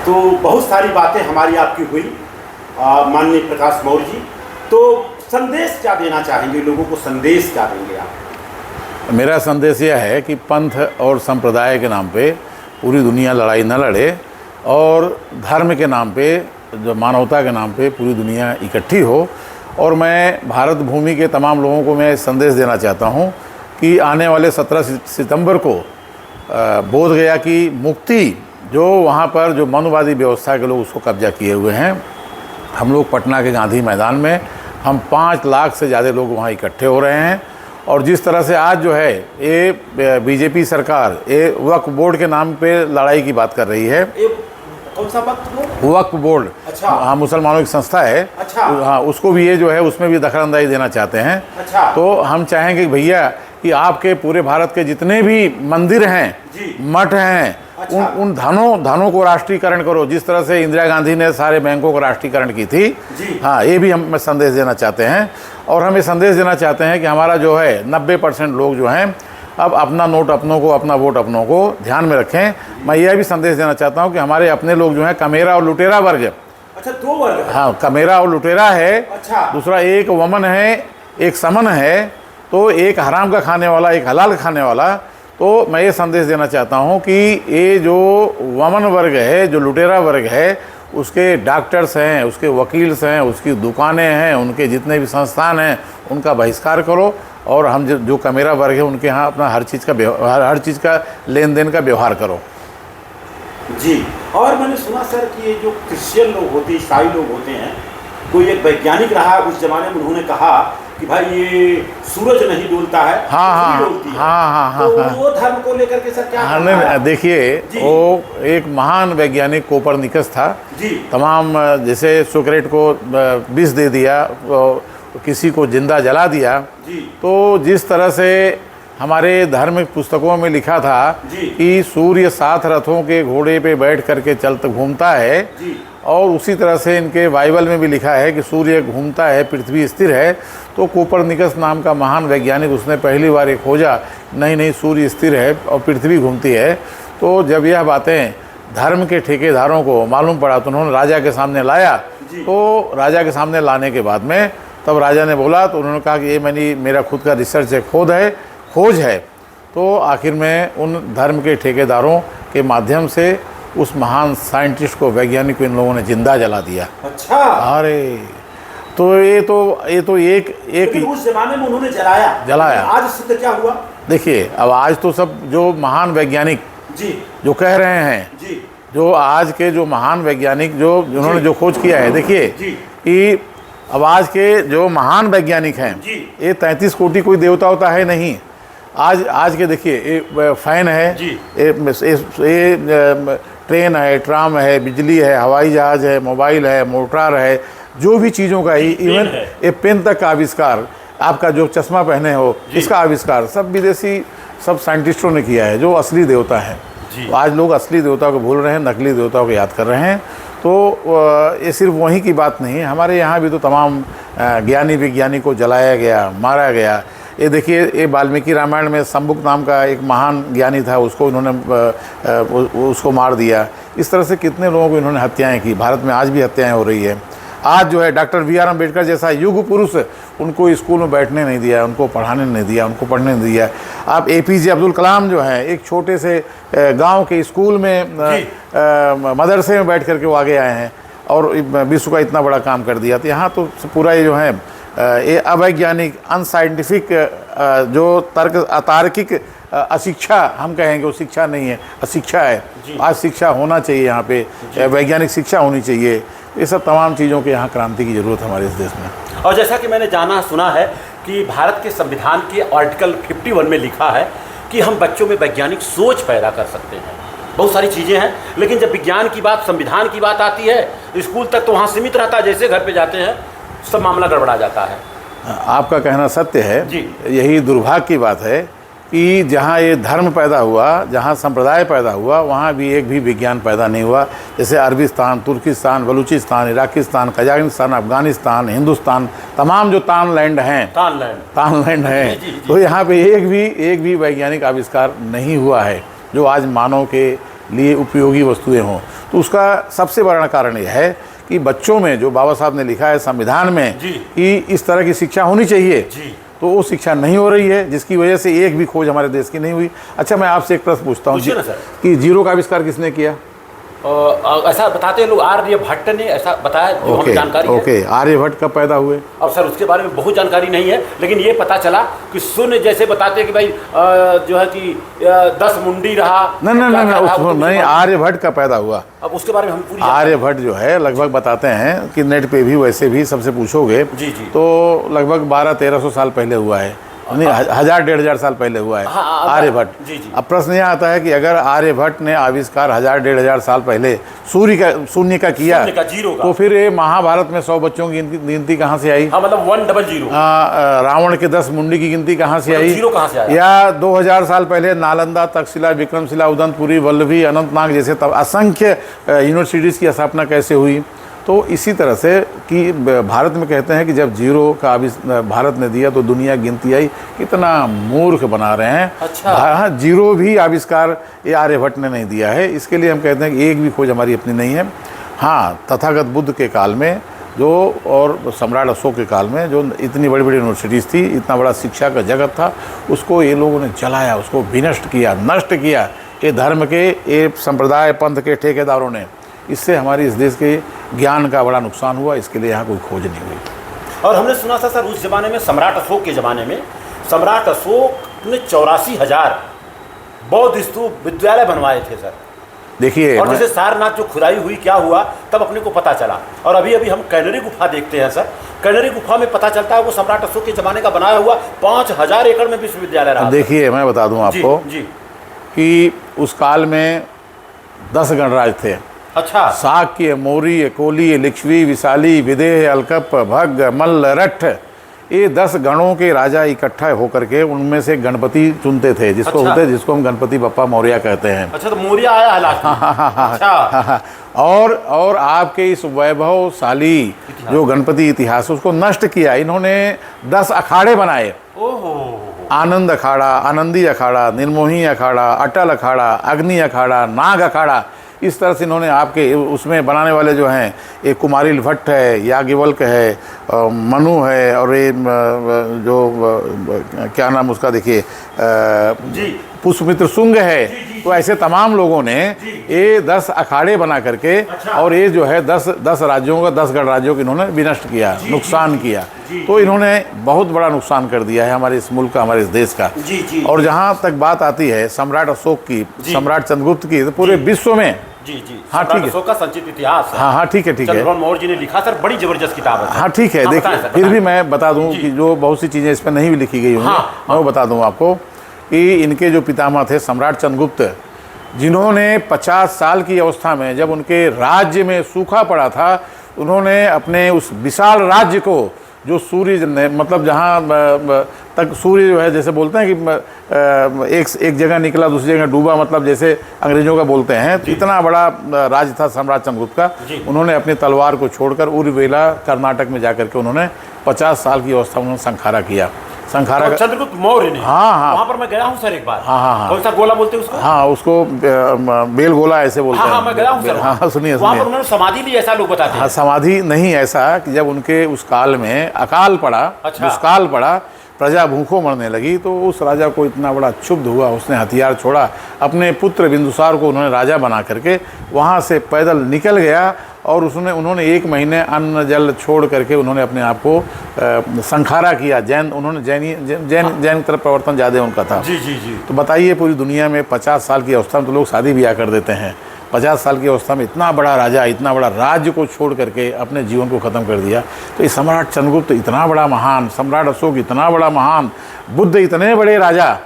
तो बहुत सारी बातें हमारी आपकी हुई माननीय प्रकाश मौर्य जी। तो संदेश क्या देना चाहेंगे लोगों को, संदेश क्या देंगे आप? मेरा संदेश यह है कि पंथ और संप्रदाय के नाम पे पूरी दुनिया लड़ाई न लड़े और धर्म के नाम पे, जो मानवता के नाम पे पूरी दुनिया इकट्ठी हो। और मैं भारत भूमि के तमाम लोगों को मैं संदेश देना चाहता हूँ कि आने वाले 17 सितंबर को बोध गया की मुक्ति, जो वहाँ पर जो मनुवादी व्यवस्था के लोग उसको कब्जा किए हुए हैं, हम लोग पटना के गांधी मैदान में हम 5 लाख से ज़्यादा लोग वहाँ इकट्ठे हो रहे हैं। और जिस तरह से आज जो है ये बीजेपी सरकार ये वक्फ बोर्ड के नाम पे लड़ाई की बात कर रही है। कौन सा वक्फ बोर्ड? अच्छा। हाँ, मुसलमानों की संस्था है। अच्छा। हाँ, उसको भी ये जो है उसमें भी दखलंदाजी देना चाहते हैं। अच्छा। तो हम चाहेंगे कि भैया कि आपके पूरे भारत के जितने भी मंदिर हैं, मठ हैं, अच्छा। उन धनों को राष्ट्रीयकरण करो, जिस तरह से इंदिरा गांधी ने सारे बैंकों को राष्ट्रीयकरण की थी। हाँ, ये भी हम संदेश देना चाहते हैं। और हम ये संदेश देना चाहते हैं कि हमारा जो है 90% लोग जो हैं अब अपना नोट अपनों को, अपना वोट अपनों को ध्यान में रखें। मैं यह भी संदेश देना चाहता हूं कि हमारे अपने लोग जो हैं कमेरा और लुटेरा वर्ग। अच्छा, 2 वर्ग? हाँ, कमेरा और लुटेरा है। अच्छा। दूसरा एक वमन है, एक समन है। तो एक हराम का खाने वाला, एक हलाल का खाने वाला। तो मैं ये संदेश देना चाहता हूँ कि ये जो वमन वर्ग है, जो लुटेरा वर्ग है, उसके डॉक्टर्स हैं, उसके वकील्स हैं, उसकी दुकानें हैं, उनके जितने भी संस्थान हैं, उनका बहिष्कार करो। और हम जो कमेरा वर्ग है उनके यहाँ अपना हर चीज़ का लेन देन का व्यवहार करो। जी। और मैंने सुना सर कि ये जो क्रिश्चियन लोग होते हैं, ईसाई लोग होते हैं, कोई एक वैज्ञानिक रहा उस जमाने में, उन्होंने कहा कि भाई ये सूरज नहीं डोलता है, हाँ, डोलती है। हाँ। तो वो धर्म को लेकर के सर क्या? हाँ, देखिए, वो एक महान वैज्ञानिक कोपरनिकस था जी। तमाम जैसे सुकरेट को विष दे दिया, किसी को जिंदा जला दिया जी। तो जिस तरह से हमारे धार्मिक पुस्तकों में लिखा था कि सूर्य 7 रथों के घोड़े पे बैठ करके घूमता है जी। और उसी तरह से इनके बाइबल में भी लिखा है कि सूर्य घूमता है, पृथ्वी स्थिर है। तो कोपरनिकस नाम का महान वैज्ञानिक, उसने पहली बार ये खोजा नहीं सूर्य स्थिर है और पृथ्वी घूमती है। तो जब यह बातें धर्म के ठेकेदारों को मालूम पड़ा तो उन्होंने राजा के सामने लाया। तो राजा के सामने लाने के बाद में तब राजा ने बोला, तो उन्होंने कहा कि ये मेरा खुद का रिसर्च है, खोज है। तो आखिर में उन धर्म के ठेकेदारों के माध्यम से उस महान साइंटिस्ट को, वैज्ञानिक को इन लोगों ने जिंदा जला दिया। अच्छा। अरे तो ये तो एक उस जमाने में उन्होंने जलाया। आज सिद्ध क्या हुआ? देखिए, अब आज तो सब जो महान वैज्ञानिक जी जो कह रहे हैं जी, जो आज के जो महान वैज्ञानिक जो उन्होंने जो खोज किया है, देखिए कि अब आज के जो महान वैज्ञानिक हैं, ये 33 कोटि कोई देवता होता है नहीं। आज के देखिए, ये फैन है, ये ट्रेन है, ट्राम है, बिजली है, हवाई जहाज है, मोबाइल है, मोटर है, जो भी चीज़ों का इवन ये पेन तक का आविष्कार, आपका जो चश्मा पहने हो इसका आविष्कार सब विदेशी सब साइंटिस्टों ने किया है, जो असली देवता है। आज लोग असली देवताओं को भूल रहे हैं, नकली देवताओं को याद कर रहे हैं। तो ये सिर्फ वहीं की बात नहीं है, हमारे यहाँ भी तो तमाम ज्ञानी विज्ञानी को जलाया गया, मारा गया। ये देखिए, ये वाल्मीकि रामायण में शंबुक नाम का एक महान ज्ञानी था, उसको उन्होंने उसको मार दिया। इस तरह से कितने लोगों को इन्होंने हत्याएं की। भारत में आज भी हत्याएं हो रही है। आज जो है डॉक्टर बी आर अम्बेडकर जैसा युग पुरुष, उनको स्कूल में बैठने नहीं दिया, उनको पढ़ाने नहीं दिया, उनको पढ़ने नहीं दिया। आप APJ अब्दुल कलाम जो है, एक छोटे से गांव के स्कूल में मदरसे में बैठ करके वो आगे आए हैं और विश्व का इतना बड़ा काम कर दिया। तो यहाँ तो पूरा ये जो है ये अवैज्ञानिक, अनसाइंटिफिक, जो अतार्किक अशिक्षा हम कहेंगे, वो शिक्षा नहीं है, अशिक्षा है। आज शिक्षा होना चाहिए, यहाँ पे वैज्ञानिक शिक्षा होनी चाहिए। ये सब तमाम चीज़ों के यहाँ क्रांति की ज़रूरत है हमारे इस देश में। और जैसा कि मैंने जाना सुना है कि भारत के संविधान के आर्टिकल 51 में लिखा है कि हम बच्चों में वैज्ञानिक सोच पैदा कर सकते हैं। बहुत सारी चीज़ें हैं, लेकिन जब विज्ञान की बात, संविधान की बात आती है, स्कूल तक तो वहाँ सीमित रहता है। जैसे घर पे जाते हैं सब मामला गड़बड़ा जाता है। आपका कहना सत्य है जी। यही दुर्भाग्य की बात है कि जहाँ ये धर्म पैदा हुआ, जहाँ संप्रदाय पैदा हुआ, वहाँ भी एक भी विज्ञान पैदा नहीं हुआ। जैसे अरबिस्तान, तुर्किस्तान, बलूचिस्तान, इराकिस्तान, कजाकिस्तान, अफगानिस्तान, हिंदुस्तान, तमाम जो तानलैंड हैं, तानलैंड हैं, तो यहाँ पे एक भी वैज्ञानिक आविष्कार नहीं हुआ है जो आज मानव के लिए उपयोगी वस्तुएं हों। तो उसका सबसे बड़ा कारण यह है कि बच्चों में जो बाबा साहब ने लिखा है संविधान में जी। कि इस तरह की शिक्षा होनी चाहिए, जी। तो वो शिक्षा नहीं हो रही है, जिसकी वजह से एक भी खोज हमारे देश की नहीं हुई। अच्छा, मैं आपसे एक प्रश्न पूछता हूँ कि जीरो का आविष्कार किसने किया? ऐसा बताते हैं लोग, आर्यभट्ट ने ऐसा बताया, जो हमें जानकारी है। आर्यभट्ट कब पैदा हुए? अब सर उसके बारे में बहुत जानकारी नहीं है, लेकिन ये पता चला कि शून्य, जैसे बताते हैं कि भाई जो है कि 10 मुंडी रहा। नहीं, आर्यभट्ट का पैदा हुआ। अब उसके बारे में हम पूरी आर्यभट्ट जो है लगभग बताते हैं कि नेट पे भी वैसे भी सबसे पूछोगे जी जी, तो लगभग 1200-1300 साल पहले हुआ है, नहीं 1000-1500 साल पहले हुआ है आर्यभट्ट। अब प्रश्न यह आता है कि अगर आर्यभट्ट ने आविष्कार 1000-1500 साल पहले शून्य का किया, तो फिर ये महाभारत में 100 बच्चों की गिनती कहाँ से आई? मतलब 100। रावण के 10 मुंडी की गिनती कहाँ से आई? जीरो कहाँ से आया? या 2000 साल पहले नालंदा, तक्षशिला, विक्रमशिला, उदंतपुरी, वल्लभी, अनंतनाग जैसे तब असंख्य यूनिवर्सिटीज़ की स्थापना कैसे हुई? तो इसी तरह से कि भारत में कहते हैं कि जब जीरो का भारत ने दिया तो दुनिया गिनती आई। कितना मूर्ख बना रहे हैं। अच्छा। हाँ, जीरो भी आविष्कार ये आर्यभट्ट ने नहीं दिया है। इसके लिए हम कहते हैं कि एक भी खोज हमारी अपनी नहीं है। हाँ, तथागत बुद्ध के काल में जो और सम्राट अशोक के काल में जो इतनी बड़ी बड़ी यूनिवर्सिटीज़ थी, इतना बड़ा शिक्षा का जगत था, उसको ये लोगों ने जलाया, उसको विनष्ट किया, नष्ट किया। ये धर्म के, ये संप्रदाय पंथ के ठेकेदारों ने। इससे हमारी इस देश के ज्ञान का बड़ा नुकसान हुआ। इसके लिए यहाँ कोई खोज नहीं हुई। और हमने सुना था सर, उस जमाने में सम्राट अशोक के ज़माने में सम्राट अशोक ने 84,000 बौद्ध स्तूप विद्यालय बनवाए थे सर। देखिए, और जैसे सारनाथ जो खुदाई हुई, क्या हुआ तब अपने को पता चला। और अभी अभी हम कैनरी गुफा देखते हैं सर, कैनरी गुफा में पता चलता है वो सम्राट अशोक के ज़माने का बनाया हुआ 5000 एकड़ में विश्वविद्यालय रहा। देखिए, मैं बता दूँ आपको कि उस काल में 10 गणराज थे। अच्छा। शाक्य, मौर्य, कोली, लिच्छवी, विशाली, विदेह, अलकप, भग, मल्ल, रट्ठ, ये 10 गणों के राजा इकट्ठा होकर के उनमें से गणपति चुनते थे, जिसको हम गणपति बप्पा मौर्य कहते हैं। अच्छा, तो मौर्य आया है लास्ट में। अच्छा। और आपके इस वैभवशाली जो गणपति इतिहास, उसको नष्ट किया इन्होंने। 10 अखाड़े बनाए। आनंद अखाड़ा, आनंदी अखाड़ा, निर्मोही अखाड़ा, अटल अखाड़ा, अग्नि अखाड़ा, नाग अखाड़ा। इस तरह से इन्होंने आपके उसमें बनाने वाले जो हैं, एक कुमारिल भट्ट है, याज्ञवल्क्य है, मनु है, और ये जो क्या नाम उसका देखिए, पुष्पमित्र शुंग है। तो ऐसे तमाम लोगों ने ये 10 अखाड़े बना करके, और ये जो है 10 राज्यों का, 10 गणराज्यों को इन्होंने विनष्ट किया, नुकसान किया। तो इन्होंने बहुत बड़ा नुकसान कर दिया है हमारे इस मुल्क का, हमारे इस देश का। और जहाँ तक बात आती है सम्राट अशोक की, सम्राट चंद्रगुप्त की, तो पूरे विश्व में हाँ ठीक है, अशोक का संचित इतिहास है। हाँ ठीक है। चंद्रभान मौर्य जी ने लिखा सर, बड़ी जबरदस्त किताब है। हाँ ठीक है। देखिए, फिर भी मैं बता दूं कि जो बहुत सी चीज़ें इस पर नहीं भी लिखी गई होंगी, मैं वो बता दूं आपको कि इनके जो पितामह थे सम्राट चंद्रगुप्त, जिन्होंने 50 साल की अवस्था में, जब उनके राज्य में सूखा पड़ा था, उन्होंने अपने उस विशाल राज्य को, जो सूर्य ने, मतलब जहाँ तक सूर्य जो है, जैसे बोलते हैं कि एक जगह निकला दूसरी जगह डूबा, मतलब जैसे अंग्रेजों का बोलते हैं, तो इतना बड़ा राज्य था सम्राट चंद्रगुप्त का। उन्होंने अपनी तलवार को छोड़कर उर्वेला कर्नाटक में जाकर के उन्होंने 50 साल की अवस्था में उन्होंने संखारा किया। संखारा चंद्रगुप्त मौर्य ने। हाँ। वहाँ पर मैं गया हूँ सर एक बार। हाँ। कौन सा गोला बोलते हैं उसको? हाँ, उसको बेल गोला ऐसे बोलते हैं। हाँ, मैं गया हूँ सर। हाँ, सुनिए। वहाँ पर उन्होंने समाधि ली, ऐसा लोग बताते हैं। हाँ, समाधि नहीं, ऐसा कि जब उनके उस काल में अकाल पड़ा, दुष्काल पड़ा, प्रजा भूखों मरने लगी, तो उस राजा को इतना बड़ा क्षुब्ध हुआ, उसने हथियार छोड़ा, अपने पुत्र बिंदुसार को उन्होंने राजा बना करके वहाँ से पैदल निकल गया, और उन्होंने 1 महीने अन्न जल छोड़ करके उन्होंने अपने आप को संखारा किया। उन्होंने जैन तरफ प्रवर्तन ज़्यादा उनका था। जी। तो बताइए, पूरी दुनिया में 50 साल की अवस्था में तो लोग शादी ब्याह कर देते हैं। 50 साल की अवस्था में इतना बड़ा राजा, इतना बड़ा राज्य को छोड़ करके अपने जीवन को ख़त्म कर दिया। तो ये सम्राट चंद्रगुप्त इतना बड़ा महान, सम्राट अशोक इतना बड़ा महान, बुद्ध इतने बड़े राजा,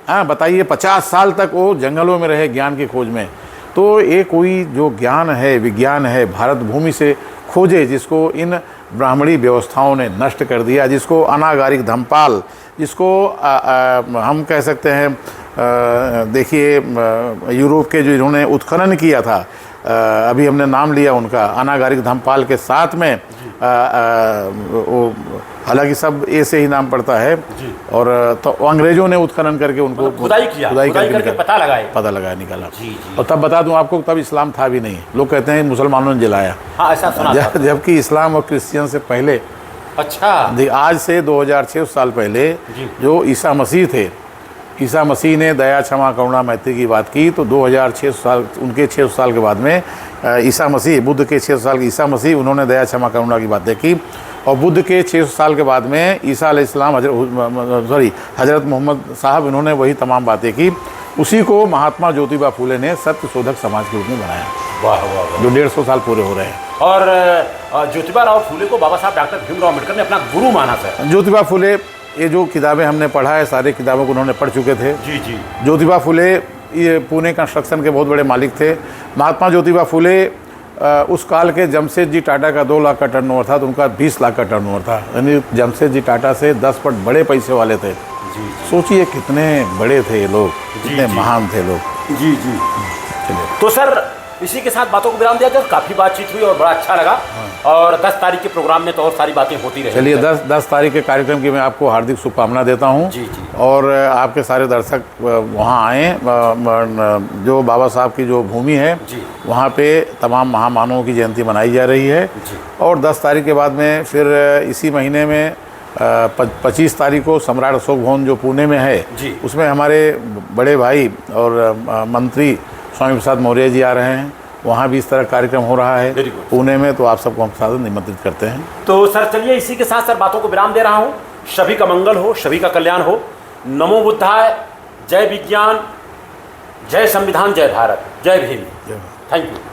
हाँ बताइए, 50 साल तक वो जंगलों में रहे ज्ञान की खोज में। तो ये कोई जो ज्ञान है, विज्ञान है, भारत भूमि से खोजे, जिसको इन ब्राह्मणी व्यवस्थाओं ने नष्ट कर दिया, जिसको अनागारिक धम्पाल, जिसको हम कह सकते हैं, देखिए यूरोप के जो इन्होंने उत्खनन किया था, अभी हमने नाम लिया उनका, अनागारिक धमपाल के साथ में वो, हालांकि सब ए से ही नाम पड़ता है, और तो अंग्रेजों ने उत्खनन करके उनको खुदाई करके पता लगाया निकाला। और तब बता दूं आपको, तब इस्लाम था भी नहीं, लोग कहते हैं मुसलमानों ने जलाया। हाँ, ऐसा सुना था। जबकि इस्लाम और क्रिश्चियन से पहले, अच्छा, आज से 2600 साल पहले जो ईसा मसीह थे, ईसा मसीह ने दया, क्षमा, करुणा, मैत्री की बात की, तो 2600 साल, उनके 600 साल के बाद में ईसा मसीह, बुद्ध के 600 साल के ईसा मसीह, उन्होंने दया, क्षमा, करुणा की बातें की। और बुद्ध के 600 साल के बाद में ईसा अलैहिस्सलाम, हजरत मोहम्मद साहब, इन्होंने वही तमाम बातें की। उसी को महात्मा ज्योतिबा फूले ने सत्य शोधक समाज के रूप में बनाया। वाह वाह वाह। जो 150 साल पूरे हो रहे हैं। और ज्योतिबा राव फूले को बाबा साहब डॉक्टर भीमराव अम्बेडकर ने अपना गुरु माना सर। ज्योतिबा फूले, ये जो किताबें हमने पढ़ा है, सारी किताबों को उन्होंने पढ़ चुके थे। जी। ज्योतिबा फूले ये पुणे कंस्ट्रक्शन के बहुत बड़े मालिक थे। महात्मा ज्योतिबा फूले उस काल के जमशेद जी टाटा का 2 लाख का टर्नओवर था, तो उनका 20 लाख का टर्नओवर था, यानी जमशेद जी टाटा से 10 पट बड़े पैसे वाले थे। सोचिए कितने बड़े थे ये लोग, कितने महान थे लोग। जी। चलिए, तो सर इसी के साथ बातों को विराम दिया जाए। काफ़ी बातचीत हुई और बड़ा अच्छा लगा। और 10 तारीख के प्रोग्राम में तो और सारी बातें होती रहेंगी। चलिए, 10 तारीख के कार्यक्रम की मैं आपको हार्दिक शुभकामना देता हूँ। जी। और आपके सारे दर्शक वहाँ आएँ। जो बाबा साहब की जो भूमि है, वहाँ पे तमाम महामानवों की जयंती मनाई जा रही है। और 10 तारीख के बाद में फिर इसी महीने में 25 तारीख को सम्राट अशोक भवन जो पुणे में है, उसमें हमारे बड़े भाई और मंत्री स्वामी प्रसाद मौर्य जी आ रहे हैं। वहाँ भी इस तरह कार्यक्रम हो रहा है पुणे में, तो आप सबको हम साथ निमंत्रित करते हैं। तो सर चलिए, इसी के साथ सर बातों को विराम दे रहा हूँ। सभी का मंगल हो, सभी का कल्याण हो। नमो बुद्धाय, जय विज्ञान, जय संविधान, जय भारत, जय भीम। Thank you.